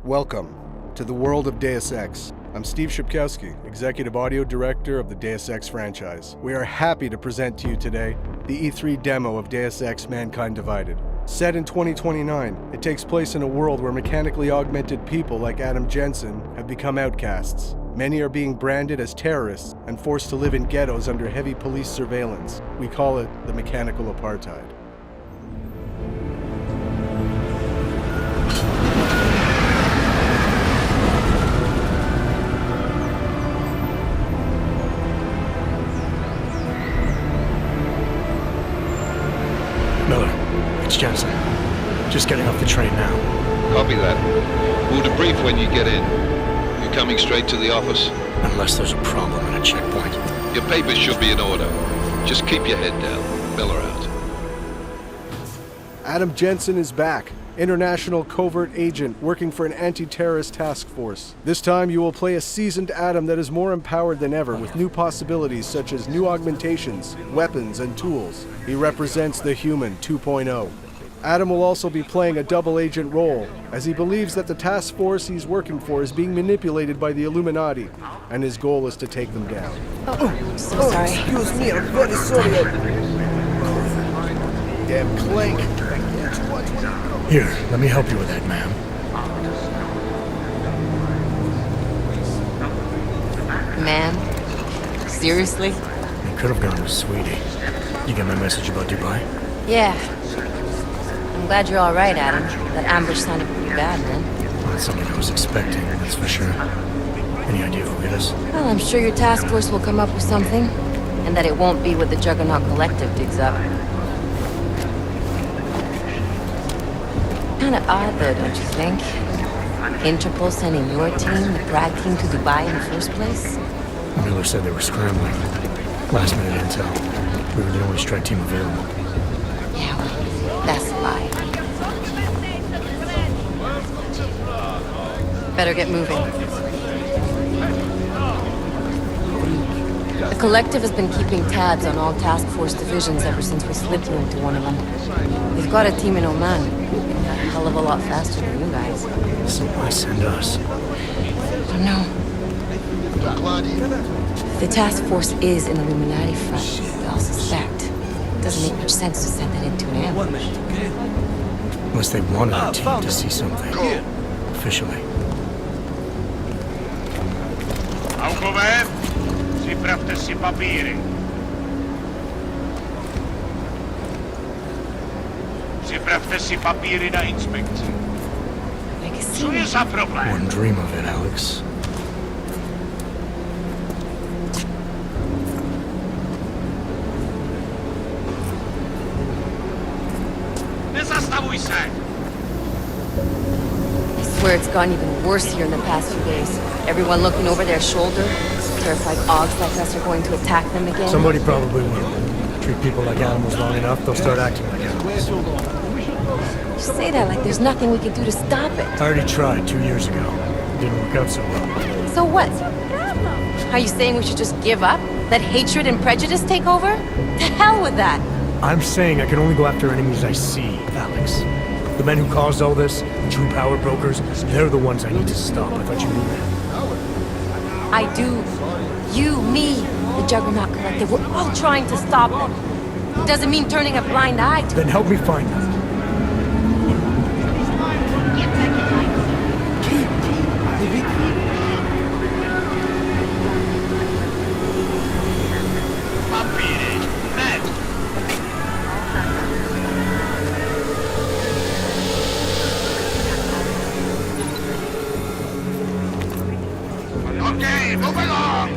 Welcome to the world of Deus Ex. I'm Steve Shipkowski, Executive Audio Director of the Deus Ex franchise. We are happy to present to you today the E3 demo of Deus Ex Mankind Divided. Set in 2029, it takes place in a world where mechanically augmented people like Adam Jensen have become outcasts. Many are being branded as terrorists and forced to live in ghettos under heavy police surveillance. We call it the mechanical apartheid. Jensen. Just getting off the train now. Copy that. We'll debrief when you get in. You coming straight to the office? Unless there's a problem at a checkpoint. Your papers should be in order. Just keep your head down. Miller out. Adam Jensen is back. International covert agent working for an anti-terrorist task force. This time you will play a seasoned Adam that is more empowered than ever with new possibilities such as new augmentations, weapons, and tools. He represents the Human 2.0. Adam will also be playing a double agent role, as he believes that the task force he's working for is being manipulated by the Illuminati, and his goal is to take them down. So sorry. Excuse me, I'm very sorry. Damn clank. Here, let me help you with that, ma'am. Ma'am? Seriously? You could have gone with Sweetie. You get my message about Dubai? Yeah. I'm glad you're all right, Adam. That ambush sounded pretty bad, man. Not something I was expecting, that's for sure. Any idea who hit us? Well, I'm sure your task force will come up with something. And that it won't be what the Juggernaut Collective digs up. Kinda odd, though, don't you think? Interpol sending your team, the Bragg team, to Dubai in the first place? Miller said they were scrambling. Last minute intel. We were the only strike team available. Yeah, well, that's a lie. Better get moving. The Collective has been keeping tabs on all task force divisions ever since we slipped you into one of them. They've got a team in Oman. A hell of a lot faster than you guys. So why send us? I don't know. The task force is an Illuminati front, we all suspect. It doesn't make much sense to send that into an ambush. Unless they wanted our team to see something. Officially. Alcover, si praktisi papieren. Si praktisi papieren na inspekcji. Co jest za problem? Wouldn't dream of it, Alex. Nie zastawuj się! I swear it's gotten even worse here in the past few days. Everyone looking over their shoulder. Terrified Augs like us are going to attack them again. Somebody probably will. Treat people like animals long enough, they'll start acting like animals. You say that like there's nothing we can do to stop it. I already tried 2 years ago. Didn't work out so well. So what? Are you saying we should just give up? Let hatred and prejudice take over? To hell with that! I'm saying I can only go after enemies I see, Alex. The men who caused all this, the true power brokers, they're the ones I need to stop. I thought you knew that. I do. You, me, the Juggernaut Collective, we're all trying to stop them. It doesn't mean turning a blind eye to Then help me find them. Okay, move along!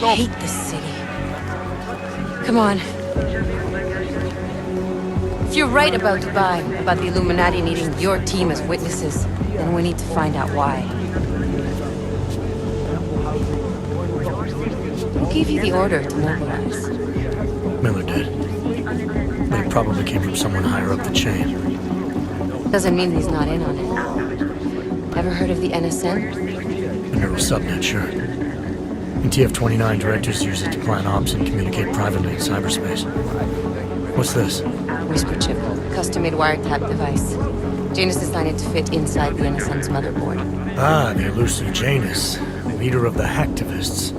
I hate this city. Come on. If you're right about Dubai, about the Illuminati needing your team as witnesses, then we need to find out why. Who gave you the order to mobilize? Miller did. But it probably came from someone higher up the chain. Doesn't mean he's not in on it. Ever heard of the NSN? The neural subnet, sure. In TF-29, directors use it to plan ops and communicate privately in cyberspace. What's this? Whisper chip, custom-made wiretap device. Janus designed it to fit inside the NSN's motherboard. Ah, the elusive Janus, leader of the hacktivists.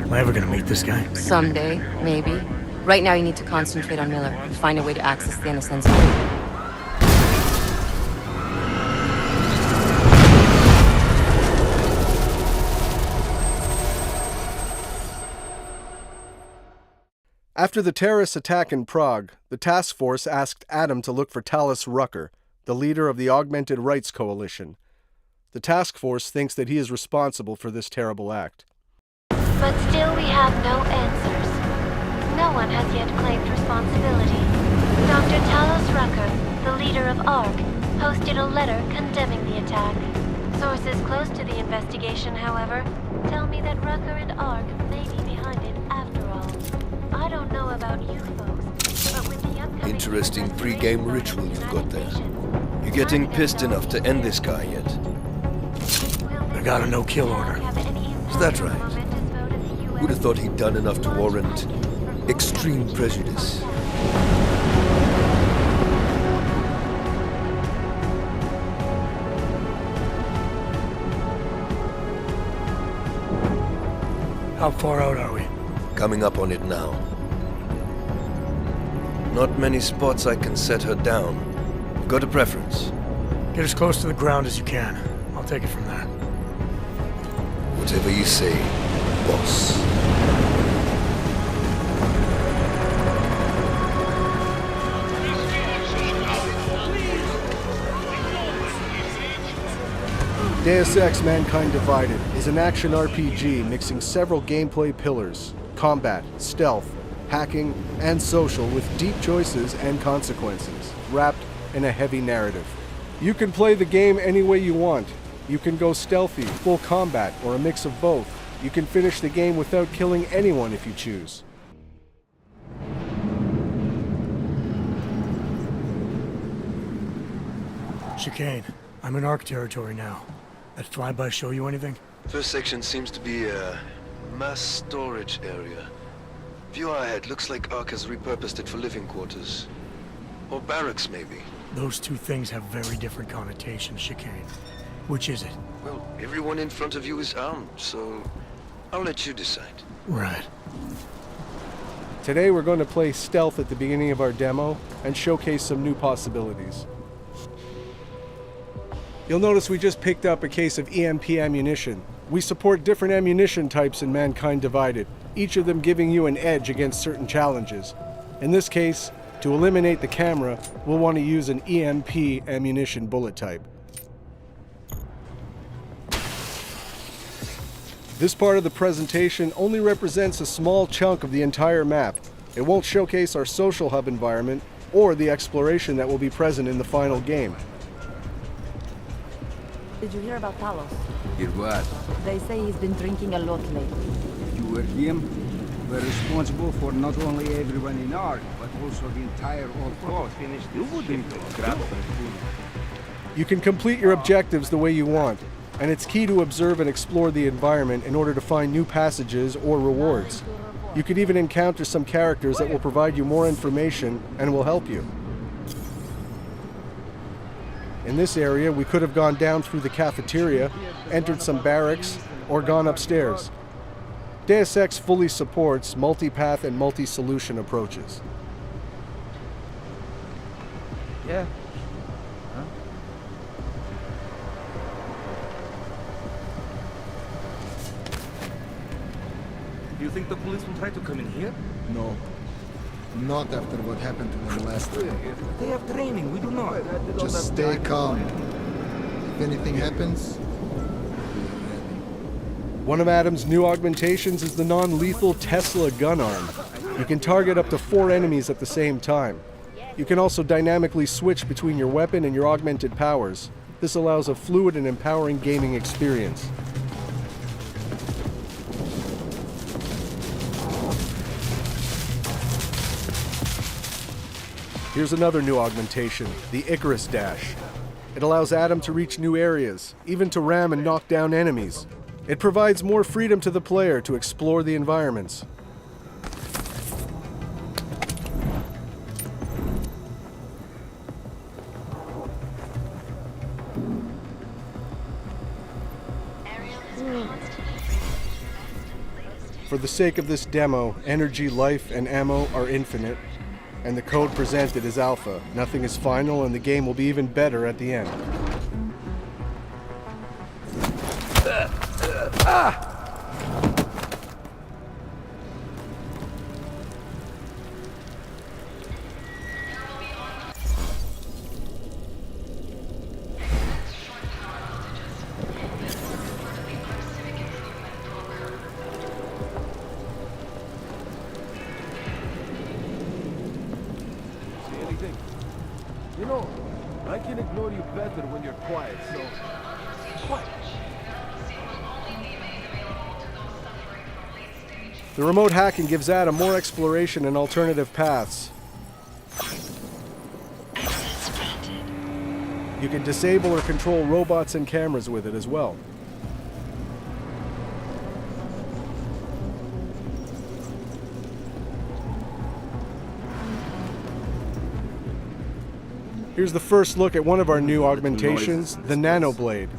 Am I ever gonna meet this guy? Someday, maybe. Right now you need to concentrate on Miller and find a way to access the NSN's phone. After the terrorist attack in Prague, the task force asked Adam to look for Talos Rucker, the leader of the Augmented Rights Coalition. The task force thinks that he is responsible for this terrible act. But still we have no answers. No one has yet claimed responsibility. Dr. Talos Rucker, the leader of ARC, posted a letter condemning the attack. Sources close to the investigation, however, tell me that Rucker and ARC may be behind it after all. I don't know about you folks, but with the upcoming... Interesting pre-game ritual you've got there. You getting pissed enough to end this guy yet? I got a no-kill order. Is that right? Would have thought he'd done enough to warrant extreme prejudice. How far out are we? Coming up on it now. Not many spots I can set her down. Got a preference? Get as close to the ground as you can. I'll take it from there. Whatever you say, boss. Deus Ex: Mankind Divided is an action RPG mixing several gameplay pillars: combat, stealth, hacking, and social, with deep choices and consequences, wrapped in a heavy narrative. You can play the game any way you want. You can go stealthy, full combat, or a mix of both. You can finish the game without killing anyone if you choose. Chicane, I'm in ARC territory now. That flyby show you anything? First section seems to be a mass storage area. View ahead looks like ARC has repurposed it for living quarters. Or barracks, maybe. Those two things have very different connotations, Chicane. Which is it? Well, everyone in front of you is armed, so I'll let you decide. Right. Today we're going to play stealth at the beginning of our demo and showcase some new possibilities. You'll notice we just picked up a case of EMP ammunition. We support different ammunition types in Mankind Divided, each of them giving you an edge against certain challenges. In this case, to eliminate the camera, we'll want to use an EMP ammunition bullet type. This part of the presentation only represents a small chunk of the entire map. It won't showcase our social hub environment or the exploration that will be present in the final game. Did you hear about Talos? Hear what? They say he's been drinking a lot lately. You were him? We're responsible for not only everyone in ARC, but also the entire old coast. You wouldn't grab You can complete your objectives the way you want, and it's key to observe and explore the environment in order to find new passages or rewards. You could even encounter some characters that will provide you more information and will help you. In this area, we could have gone down through the cafeteria, entered some barracks, or gone upstairs. Deus Ex fully supports multi-path and multi-solution approaches. Yeah. Huh? Do you think the police will try to come in here? No. Not after what happened to them last time. They have training, we do not. Just stay calm. If anything happens, One of Adam's new augmentations is the non-lethal Tesla gun arm. You can target up to 4 enemies at the same time. You can also dynamically switch between your weapon and your augmented powers. This allows a fluid and empowering gaming experience. Here's another new augmentation, the Icarus Dash. It allows Adam to reach new areas, even to ram and knock down enemies. It provides more freedom to the player to explore the environments. For the sake of this demo, energy, life, and ammo are infinite, and the code presented is alpha. Nothing is final, and the game will be even better at the end. You know, I can ignore you better when you're quiet, so... Quiet. The remote hacking gives Adam more exploration and alternative paths. You can disable or control robots and cameras with it as well. Here's the first look at one of our new augmentations, the Nano Blade.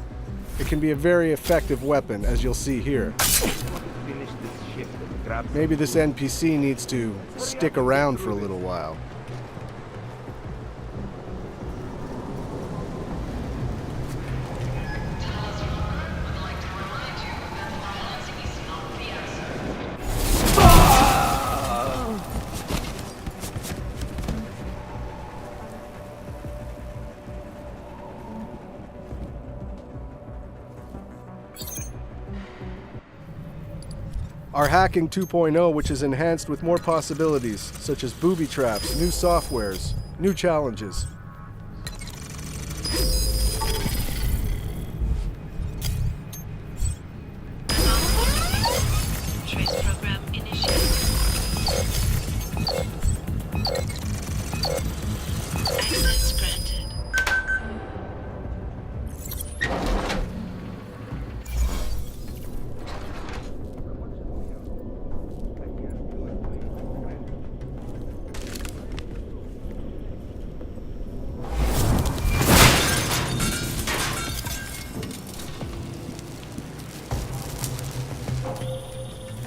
It can be a very effective weapon, as you'll see here. Maybe this NPC needs to stick around for a little while. Our Hacking 2.0, which is enhanced with more possibilities, such as booby traps, new softwares, new challenges. Trace program initiated. Access granted.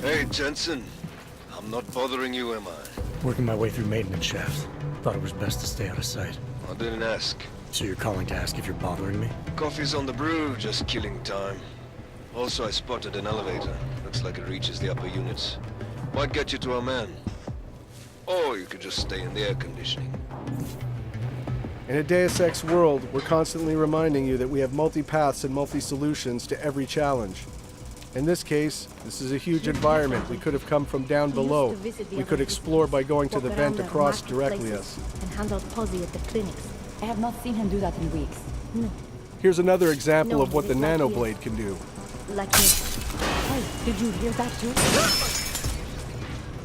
Hey, Jensen. I'm not bothering you, am I? Working my way through maintenance shafts. Thought it was best to stay out of sight. I didn't ask. So you're calling to ask if you're bothering me? Coffee's on the brew, just killing time. Also, I spotted an elevator. Looks like it reaches the upper units. Might get you to our man. Or you could just stay in the air conditioning. In a Deus Ex world, we're constantly reminding you that we have multi-paths and multi-solutions to every challenge. In this case, this is a huge environment. We could have come from down below. We could explore by going to the vent across directly us. And hand out Posy at the clinics. I have not seen him do that in weeks. No. Here's another example of what the Nano Blade can do. Like this. Hey, did you hear that too?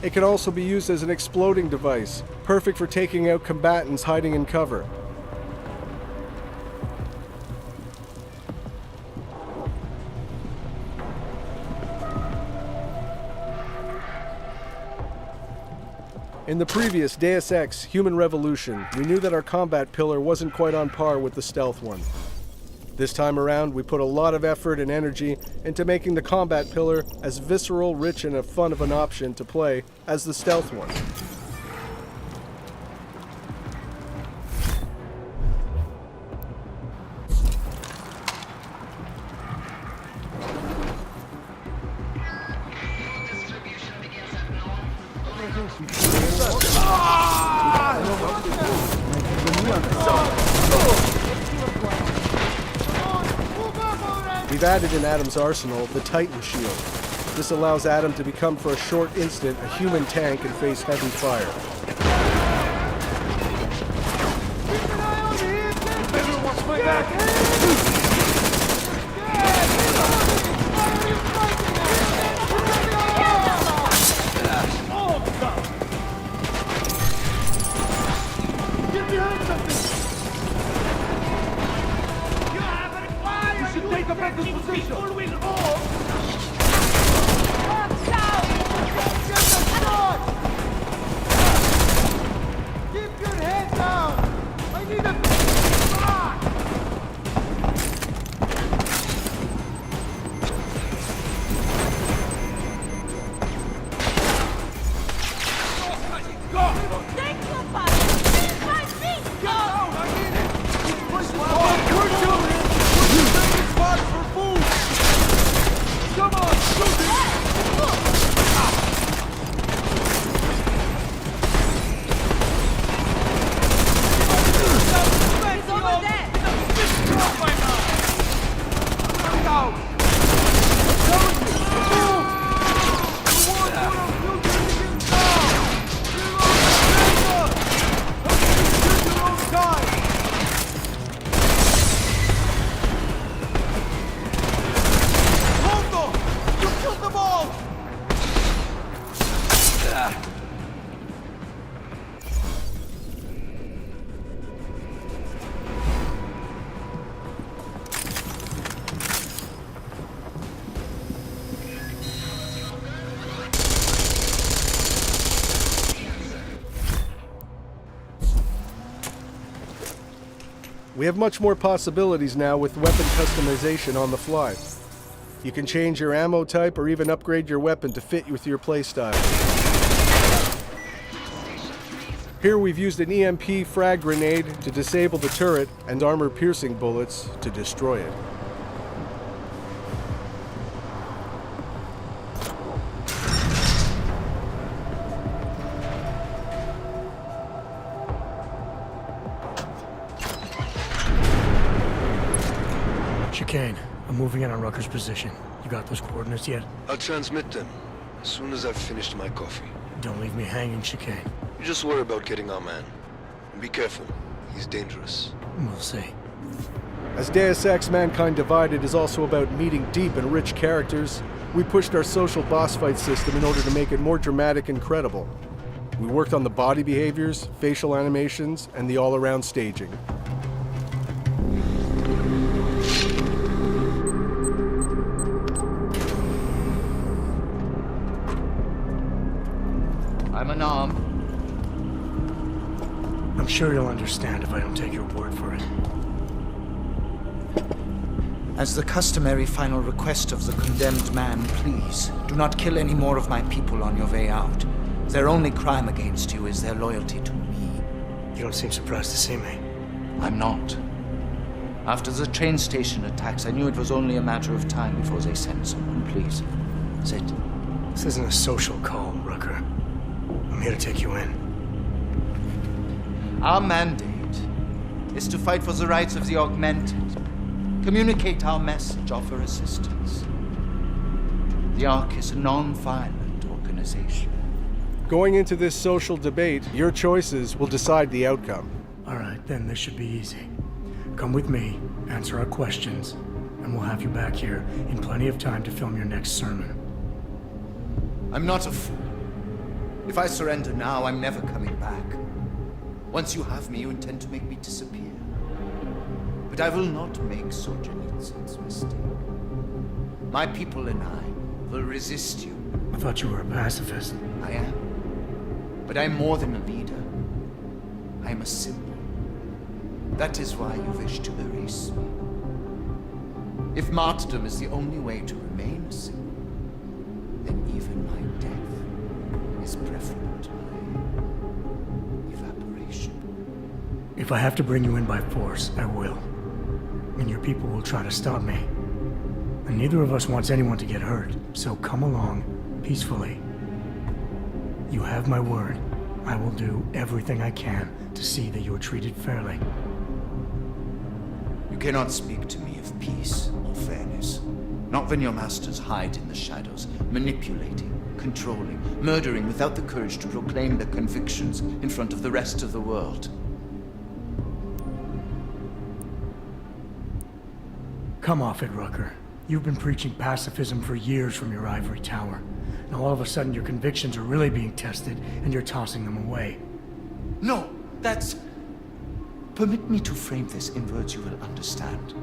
It can also be used as an exploding device, perfect for taking out combatants hiding in cover. In the previous Deus Ex Human Revolution, we knew that our combat pillar wasn't quite on par with the stealth one. This time around, we put a lot of effort and energy into making the combat pillar as visceral, rich, and fun of an option to play as the stealth one. We've added in Adam's arsenal the Titan Shield. This allows Adam to become for a short instant a human tank and face heavy fire. Everyone watch my back! the ball! We have much more possibilities now with weapon customization on the fly. You can change your ammo type or even upgrade your weapon to fit with your playstyle. Here we've used an EMP frag grenade to disable the turret and armor-piercing bullets to destroy it. Chicane, I'm moving in on Rucker's position. You got those coordinates yet? I'll transmit them as soon as I've finished my coffee. Don't leave me hanging, Chicane. You just worry about getting our man. And be careful. He's dangerous. We'll see. As Deus Ex Mankind Divided is also about meeting deep and rich characters, we pushed our social boss fight system in order to make it more dramatic and credible. We worked on the body behaviors, facial animations, and the all-around staging. I'm unarmed. I'm sure you'll understand if I don't take your word for it. As the customary final request of the condemned man, please, do not kill any more of my people on your way out. Their only crime against you is their loyalty to me. You don't seem surprised to see me. I'm not. After the train station attacks, I knew it was only a matter of time before they sent someone. Please, sit. This isn't a social call, Rucker. I'm here to take you in. Our mandate is to fight for the rights of the augmented. Communicate our message, offer assistance. The Ark is a non-violent organization. Going into this social debate, your choices will decide the outcome. All right, then this should be easy. Come with me, answer our questions, and we'll have you back here in plenty of time to film your next sermon. I'm not a fool. If I surrender now, I'm never coming back. Once you have me, you intend to make me disappear. But I will not make Solzhenitsyn's mistake. My people and I will resist you. I thought you were a pacifist. I am. But I'm more than a leader. I am a symbol. That is why you wish to erase me. If martyrdom is the only way to remain a symbol, then even my death is preferable to my evaporation. If I have to bring you in by force, I will. And your people will try to stop me. And neither of us wants anyone to get hurt, so come along, peacefully. You have my word. I will do everything I can to see that you are treated fairly. You cannot speak to me of peace or fairness. Not when your masters hide in the shadows, manipulating, controlling, murdering without the courage to proclaim their convictions in front of the rest of the world. Come off it, Rucker. You've been preaching pacifism for years from your ivory tower. Now all of a sudden your convictions are really being tested and you're tossing them away. No, that's... Permit me to frame this in words you will understand.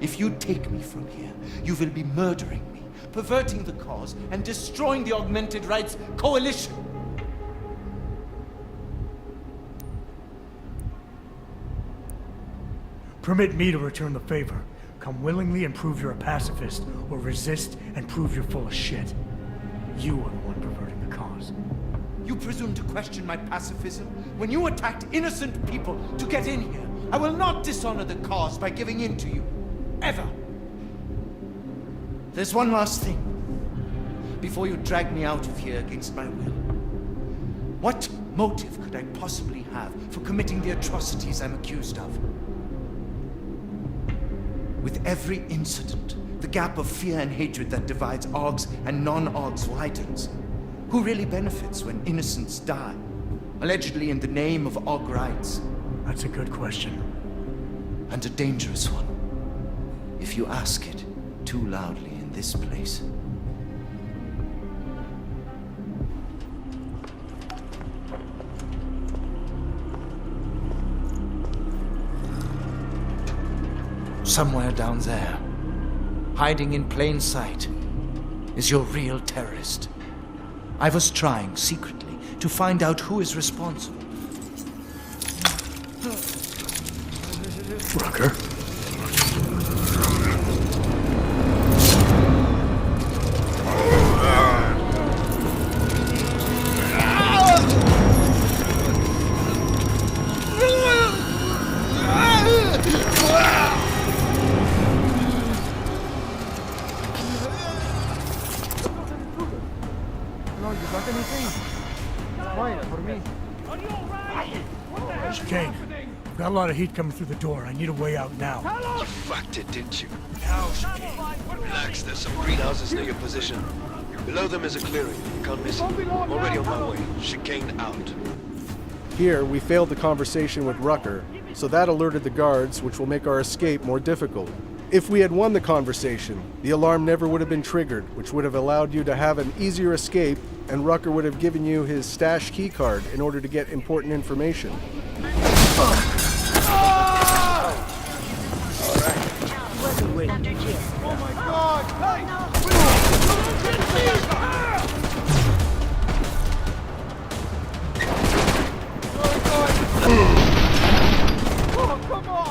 If you take me from here, you will be murdering me, perverting the cause, and destroying the Augmented Rights Coalition. Permit me to return the favor. Come willingly and prove you're a pacifist, or resist and prove you're full of shit. You are the one perverting the cause. You presume to question my pacifism when you attacked innocent people to get in here. I will not dishonor the cause by giving in to you. Ever. There's one last thing. Before you drag me out of here against my will. What motive could I possibly have for committing the atrocities I'm accused of? With every incident, the gap of fear and hatred that divides Augs and non-Augs widens. Who really benefits when innocents die? Allegedly in the name of Aug rights. That's a good question. And a dangerous one. If you ask it too loudly in this place. somewhere down there, hiding in plain sight, is your real terrorist. I was trying secretly to find out who is responsible. Rucker? Chicane, I've got a lot of heat coming through the door. I need a way out now. You fucked it, didn't you? Now, Chicane. Relax, there's some greenhouses near your position. Below them is a clearing. You can't miss it. I'm already on my way. Chicane out. Here, we failed the conversation with Rucker, so that alerted the guards, which will make our escape more difficult. If we had won the conversation, the alarm never would have been triggered, which would have allowed you to have an easier escape, and Rucker would have given you his stash keycard in order to get important information.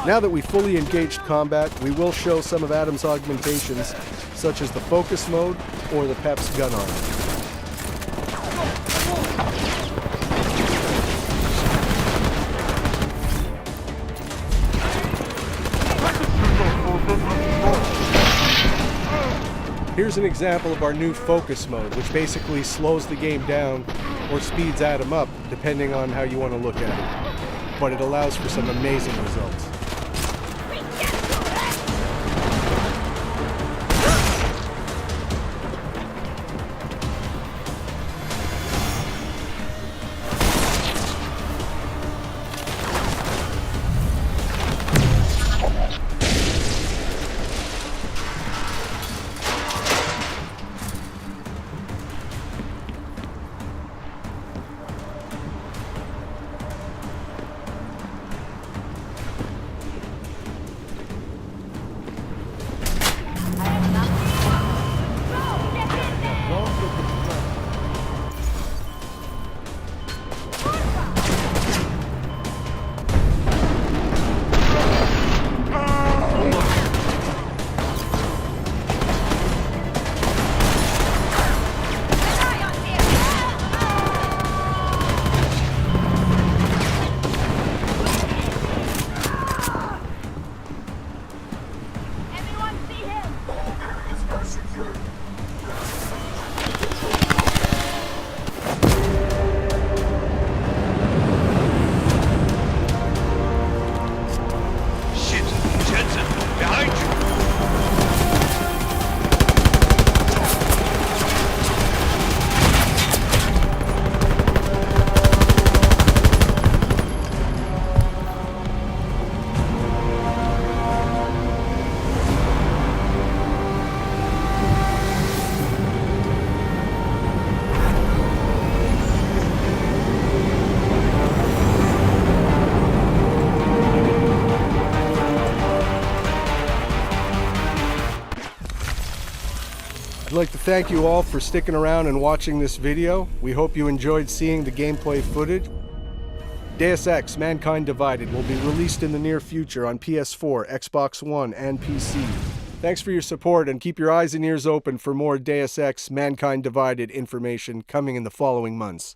Now that we fully engaged combat, we will show some of Adam's augmentations, such as the focus mode or the Pep's gun arm. Here's an example of our new focus mode, which basically slows the game down or speeds Adam up, depending on how you want to look at it. But it allows for some amazing results. I'd like to thank you all for sticking around and watching this video. We hope you enjoyed seeing the gameplay footage. Deus Ex: Mankind Divided will be released in the near future on PS4, Xbox One, and PC. Thanks for your support, and keep your eyes and ears open for more Deus Ex: Mankind Divided information coming in the following months.